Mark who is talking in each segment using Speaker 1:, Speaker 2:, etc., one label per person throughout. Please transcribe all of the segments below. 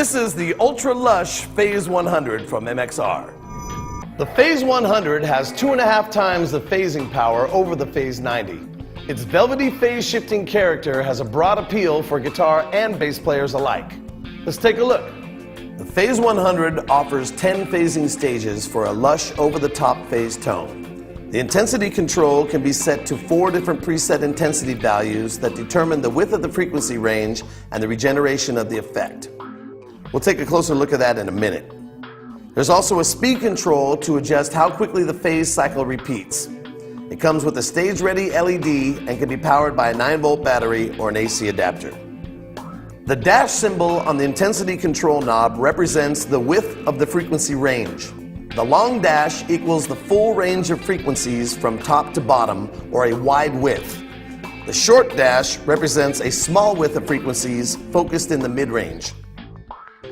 Speaker 1: This is the Ultra Lush Phase 100 from MXR. The Phase 100 has 2.5 times the phasing power over the Phase 90. Its velvety phase-shifting character has a broad appeal for guitar and bass players alike. Let's take a look. The Phase 100 offers 10 phasing stages for a lush, over-the-top phase tone. The intensity control can be set to 4 different preset intensity values that determine the width of the frequency range and the regeneration of the effect. We'll take a closer look at that in a minute. There's also a speed control to adjust how quickly the phase cycle repeats. It comes with a stage-ready LED and can be powered by a 9-volt battery or an AC adapter. The dash symbol on the intensity control knob represents the width of the frequency range. The long dash equals the full range of frequencies from top to bottom, or a wide width. The short dash represents a small width of frequencies focused in the mid-range.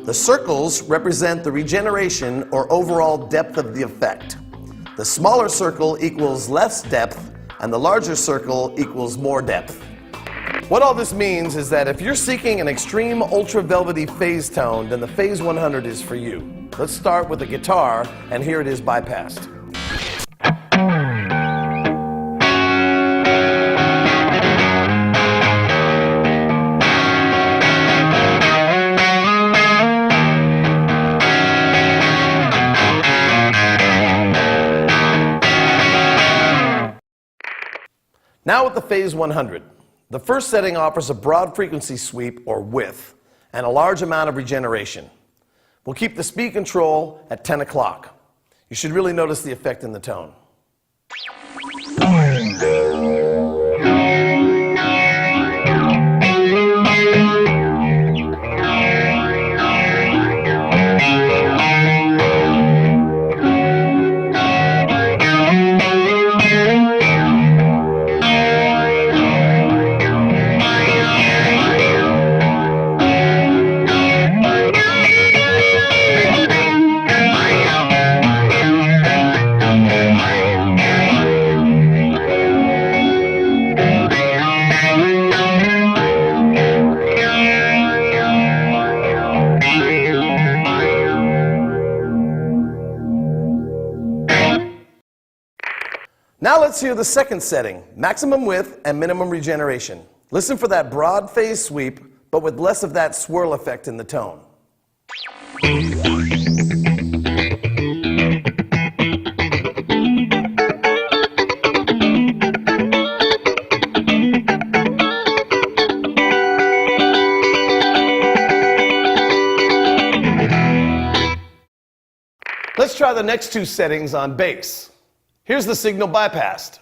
Speaker 1: The circles represent the regeneration or overall depth of the effect. The smaller circle equals less depth, and the larger circle equals more depth. What all this means is that if you're seeking an extreme ultra velvety phase tone, then the Phase 100 is for you. Let's start with the guitar, and here it is bypassed. Now with the Phase 100. The first setting offers a broad frequency sweep, or width, and a large amount of regeneration. We'll keep the speed control at 10 o'clock. You should really notice the effect in the tone. Now let's hear the second setting, maximum width and minimum regeneration. Listen for that broad phase sweep, but with less of that swirl effect in the tone. Let's try the next two settings on bass. Here's the signal bypassed.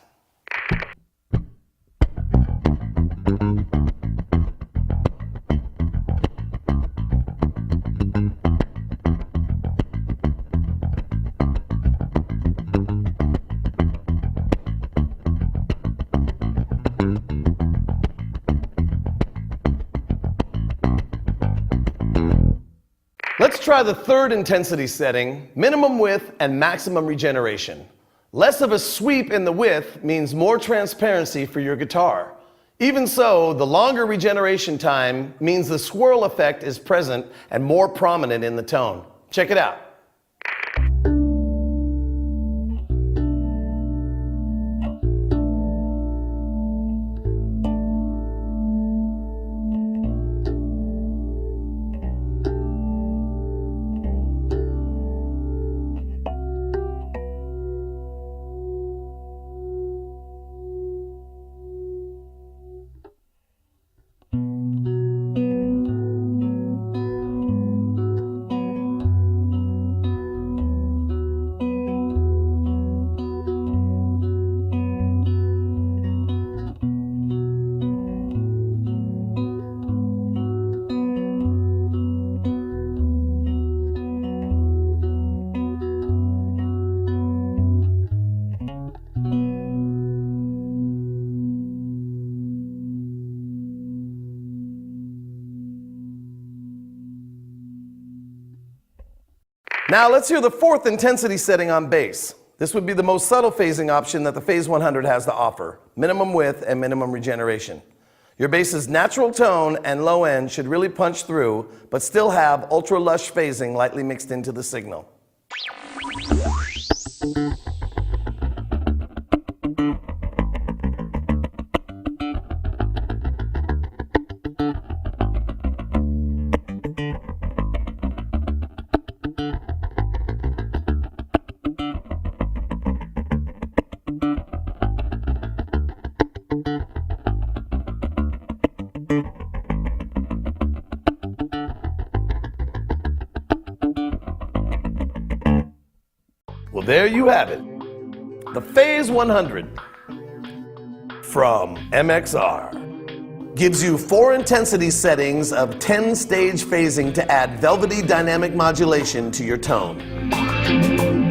Speaker 1: Let's try the third intensity setting, minimum width and maximum regeneration. Less of a sweep in the width means more transparency for your guitar. Even so, the longer regeneration time means the swirl effect is present and more prominent in the tone. Check it out. Now let's hear the fourth intensity setting on bass. This would be the most subtle phasing option that the Phase 100 has to offer, minimum width and minimum regeneration. Your bass's natural tone and low end should really punch through, but still have ultra lush phasing lightly mixed into the signal. Well, there you have it. The Phase 100 from MXR gives you 4 intensity settings of 10 stage phasing to add velvety dynamic modulation to your tone.